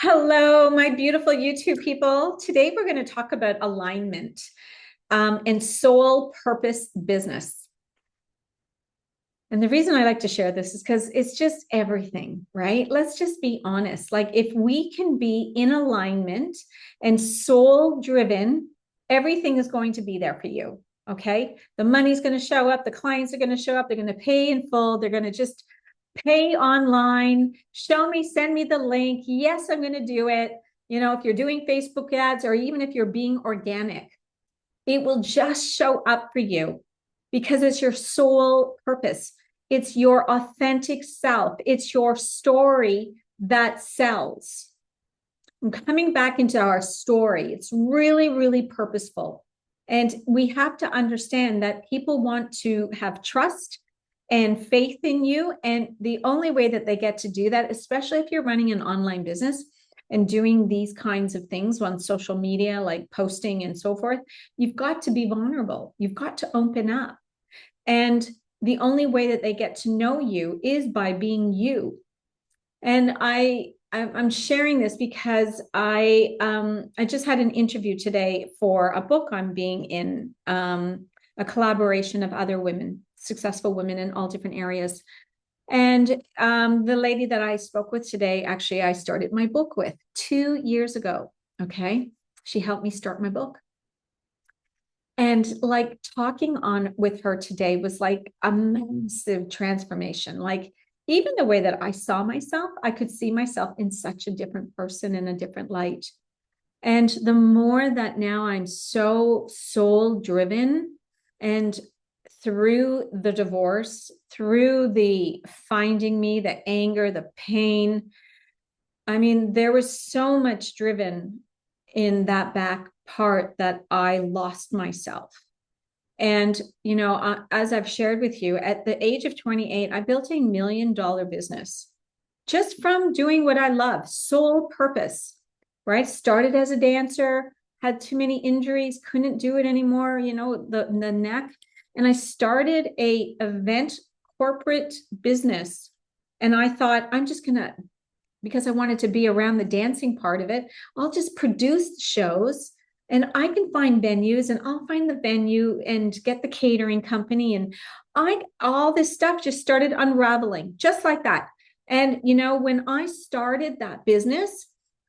Hello, my beautiful YouTube people. Today we're going to talk about alignment and soul purpose business. And the reason I like to share this is because it's just everything, right? Let's just be honest. Like if we can be in alignment and soul driven, everything is going to be there for you. Okay. The money's going to show up. The clients are going to show up. They're going to pay in full. They're going to just pay online, show me, send me the link. Yes, I'm going to do it. You know, if you're doing Facebook ads or even if you're being organic, it will just show up for you because it's your soul purpose. It's your authentic self. It's your story that sells. And coming back into our story, it's really, really purposeful. And we have to understand that people want to have trust and faith in you. And the only way that they get to do that, especially if you're running an online business and doing these kinds of things on social media, like posting and so forth, you've got to be vulnerable. You've got to open up. And the only way that they get to know you is by being you. And I'm sharing this because I just had an interview today for a book I'm being in, a collaboration of other women, successful women in all different areas. And the lady that I spoke with today, actually, I started my book with 2 years ago. Okay. She helped me start my book. And like talking on with her today was like a massive transformation. Like even the way that I saw myself, I could see myself in such a different person in a different light. And the more that now I'm so soul driven and through the divorce, through the finding me, the anger, the pain, I mean, there was so much driven in that back part that I lost myself. And, you know, as I've shared with you, at the age of 28, I built $1 million business just from doing what I love, soul purpose, right? Started as a dancer, had too many injuries, couldn't do it anymore, you know, the neck. And I started a event corporate business. And I thought, I'm just going to, because I wanted to be around the dancing part of it, I'll just produce shows and I can find venues and I'll find the venue and get the catering company. And all this stuff just started unraveling just like that. And, you know, when I started that business,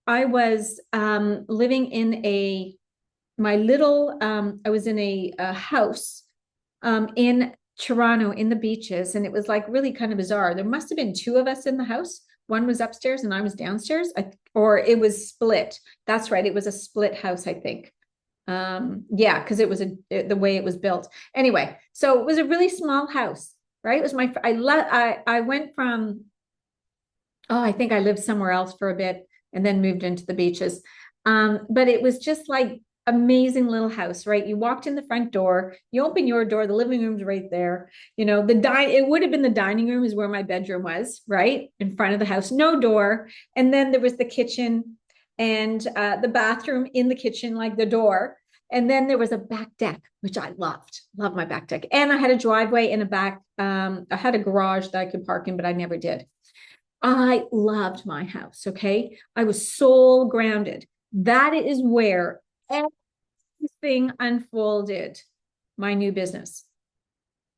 I was living in I was in a house in Toronto in the beaches. And it was like really kind of bizarre. There must have been two of us in the house. One was upstairs and I was downstairs, or it was split. That's right. It was a split house, I think. Yeah, because it was the way it was built. Anyway, so it was a really small house, right? It was I went from, oh, I think I lived somewhere else for a bit and then moved into the beaches. But it was just like amazing little house, right? You walked in the front door, you open your door, the living room's right there. You know, it would have been the dining room is where my bedroom was, right? In front of the house, no door. And then there was the kitchen and the bathroom in the kitchen, like the door. And then there was a back deck, which I loved my back deck. And I had a driveway in a back. I had a garage that I could park in, but I never did. I loved my house. Okay. I was soul grounded. That is where everything unfolded, my new business.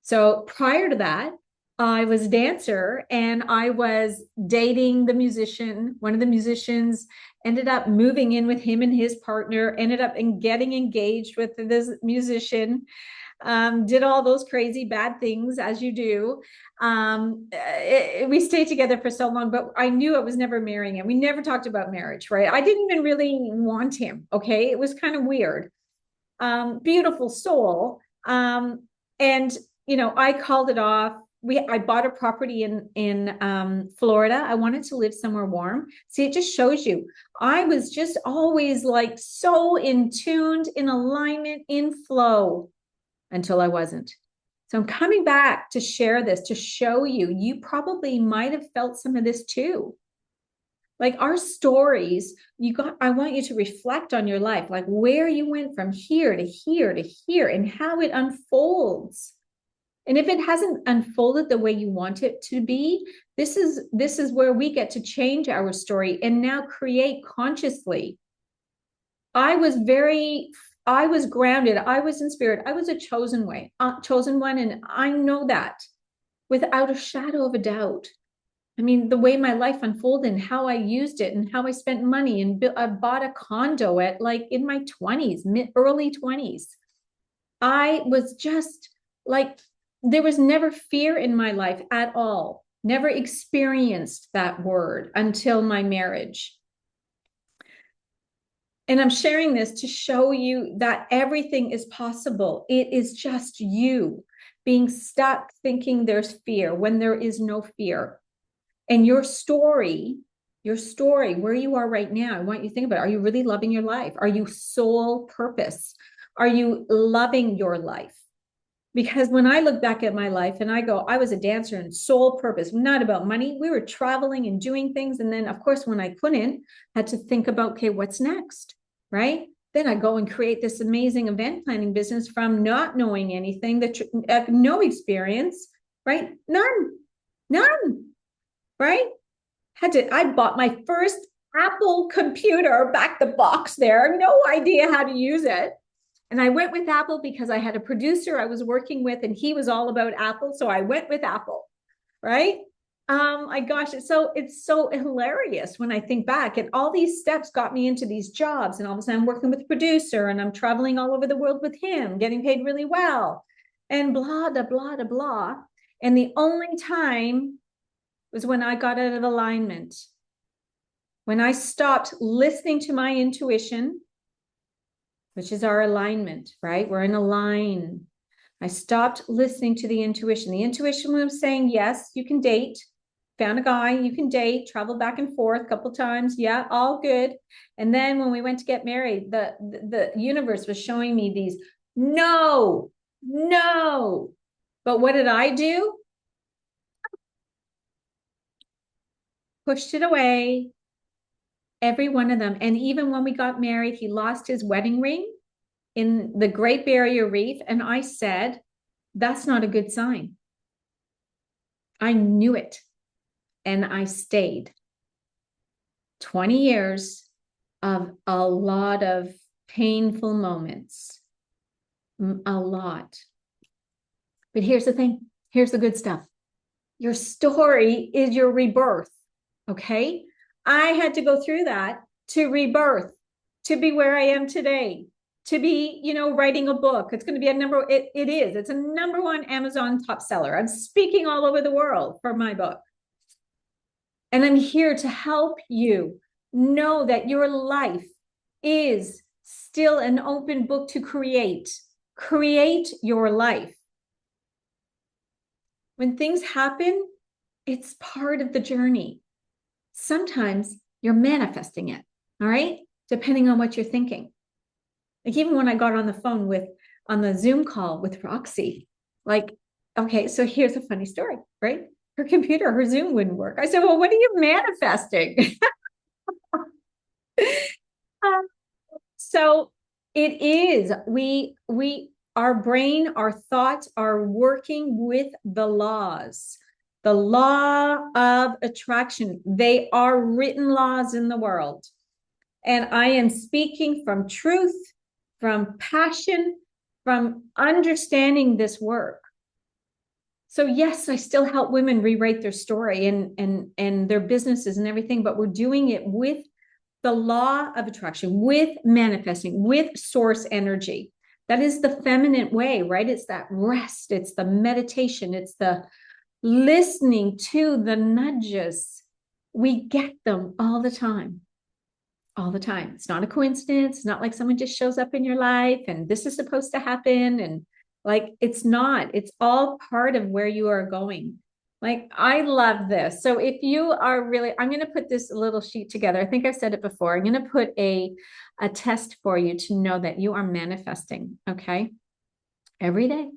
So prior to that, I was a dancer and I was dating the musician. One of the musicians ended up moving in with him and his partner, ended up getting engaged with this musician, did all those crazy bad things as you do. We stayed together for so long, but I knew I was never marrying him. We never talked about marriage, right? I didn't even really want him. Okay. It was kind of weird. Beautiful soul. And you know, I called it off. I bought a property in Florida. I wanted to live somewhere warm. See, it just shows you. I was just always like so in tuned, in alignment, in flow until I wasn't. So I'm coming back to share this to show you. You probably might have felt some of this too. Like our stories, I want you to reflect on your life, like where you went from here to here to here and how it unfolds. And if it hasn't unfolded the way you want it to be, This is where we get to change our story and now create consciously. I was grounded. I was in spirit. I was a chosen one. And I know that without a shadow of a doubt. I mean, the way my life unfolded and how I used it and how I spent money, and I bought a condo at like in my 20s, early 20s. I was just like, there was never fear in my life at all. Never experienced that word until my marriage. And I'm sharing this to show you that everything is possible. It is just you being stuck thinking there's fear when there is no fear. And your story, where you are right now, I want you to think about it. Are you really loving your life? Are you soul purpose? Are you loving your life? Because when I look back at my life and I go, I was a dancer and soul purpose, not about money. We were traveling and doing things. And then, of course, when I couldn't, I had to think about, okay, what's next? Right? Then I go and create this amazing event planning business from not knowing anything, no experience, right? None, right? I bought my first Apple computer, back the box there, no idea how to use it. And I went with Apple because I had a producer I was working with and he was all about Apple. So I went with Apple, right? My gosh, it's so hilarious when I think back, and all these steps got me into these jobs. And all of a sudden I'm working with a producer and I'm traveling all over the world with him, getting paid really well, and blah, blah, blah, blah. And the only time was when I got out of alignment, when I stopped listening to my intuition, which is our alignment, right? We're in a line. I stopped listening to the intuition. The intuition was saying, yes, you can date. Found a guy, you can date, travel back and forth a couple times. Yeah, all good. And then when we went to get married, the universe was showing me these, no. But what did I do? Pushed it away. Every one of them. And even when we got married, he lost his wedding ring in the Great Barrier Reef. And I said, that's not a good sign. I knew it. And I stayed. 20 years of a lot of painful moments. A lot. But here's the thing. Here's the good stuff. Your story is your rebirth. Okay? I had to go through that to rebirth, to be where I am today, to be, writing a book. It's going to be it's a #1 Amazon top seller. I'm speaking all over the world for my book. And I'm here to help you know that your life is still an open book to create. Create your life. When things happen, it's part of the journey. Sometimes you're manifesting it, all right? Depending on what you're thinking. Like even when I got on the phone on the Zoom call with Roxy, like, okay, so here's a funny story, right? Her Zoom wouldn't work. I said, well, what are you manifesting? So it is, our brain, our thoughts are working with the laws. The law of attraction. They are written laws in the world. And I am speaking from truth, from passion, from understanding this work. So yes, I still help women rewrite their story and their businesses and everything, but we're doing it with the law of attraction, with manifesting, with source energy. That is the feminine way, right? It's that rest, it's the meditation, it's the listening to the nudges. We get them all the time. All the time. It's not a coincidence. It's not like someone just shows up in your life and this is supposed to happen. And like, it's not. It's all part of where you are going. Like, I love this. So if you are really, I'm going to put this little sheet together. I think I've said it before. I'm going to put a test for you to know that you are manifesting. Okay. Every day.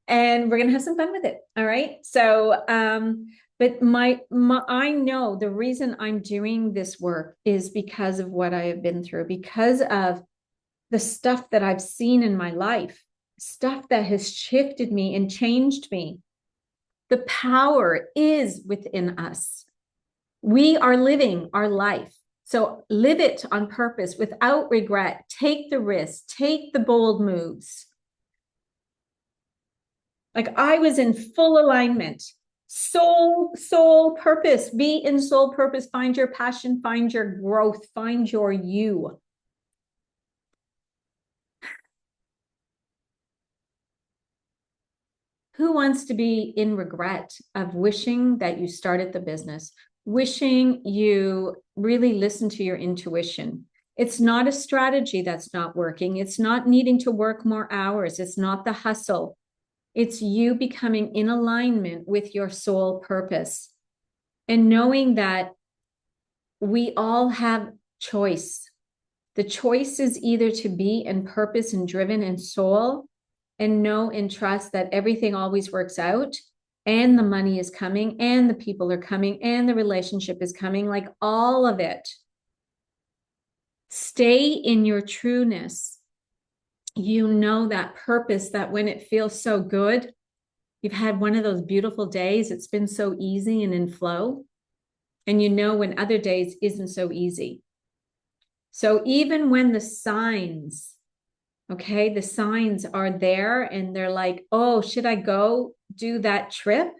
And we're going to have some fun with it. All right. So, but I know the reason I'm doing this work is because of what I have been through, because of the stuff that I've seen in my life, stuff that has shifted me and changed me. The power is within us. We are living our life. So live it on purpose without regret. Take the risk, take the bold moves. Like I was in full alignment. Soul purpose. Be in soul purpose. Find your passion, find your growth, find your you. Who wants to be in regret of wishing that you started the business, wishing you really listened to your intuition? It's not a strategy that's not working. It's not needing to work more hours. It's not the hustle. It's you becoming in alignment with your soul purpose and knowing that we all have choice. The choice is either to be in purpose and driven in soul and know and trust that everything always works out and the money is coming and the people are coming and the relationship is coming, like all of it. Stay in your trueness. You know that purpose, that when it feels so good, you've had one of those beautiful days, it's been so easy and in flow. And you know when other days isn't so easy. So even when the signs, okay, the signs are there and they're like, oh, should I go do that trip?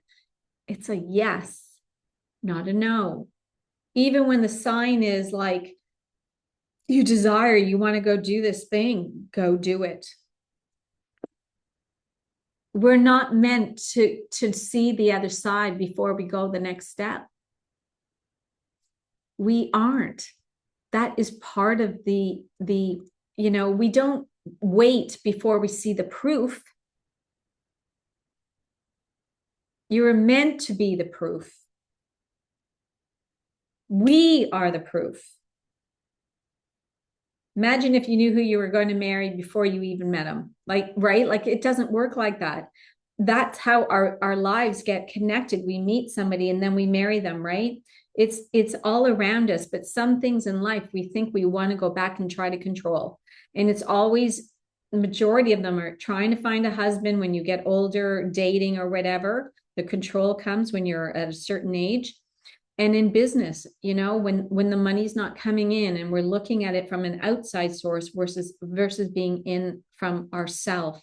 It's a yes, not a no. Even when the sign is like, you desire, you want to go do this thing, go do it. We're not meant to see the other side before we go the next step. We aren't. That is part of we don't wait before we see the proof. You're meant to be the proof. We are the proof. Imagine if you knew who you were going to marry before you even met them. Like, right? Like it doesn't work like that. That's how our lives get connected. We meet somebody and then we marry them, right? It's all around us, but some things in life we think we want to go back and try to control. And it's always, the majority of them are trying to find a husband when you get older, dating or whatever. The control comes when you're at a certain age. And in business, when the money's not coming in and we're looking at it from an outside source versus being in from ourself.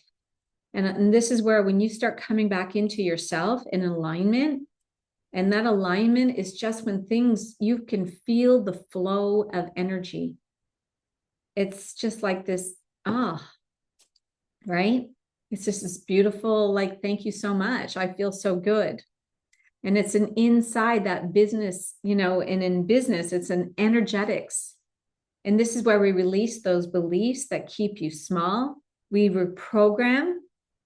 And this is where when you start coming back into yourself in alignment, and that alignment is just when you can feel the flow of energy. It's just like this, right? It's just this beautiful, like, thank you so much. I feel so good. And it's an inside that business, and in business, it's an energetics. And this is where we release those beliefs that keep you small. We reprogram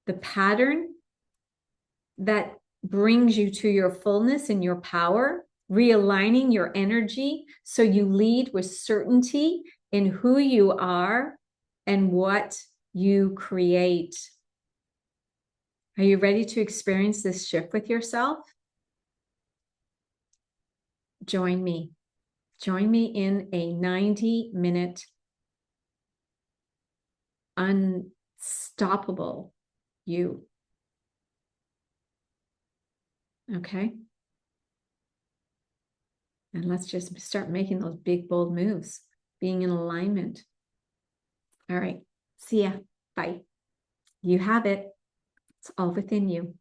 the pattern that brings you to your fullness and your power, realigning your energy so you lead with certainty in who you are and what you create. Are you ready to experience this shift with yourself? Join me. Join me in a 90-minute unstoppable you. Okay. And let's just start making those big, bold moves, being in alignment. All right. See ya. Bye. You have it. It's all within you.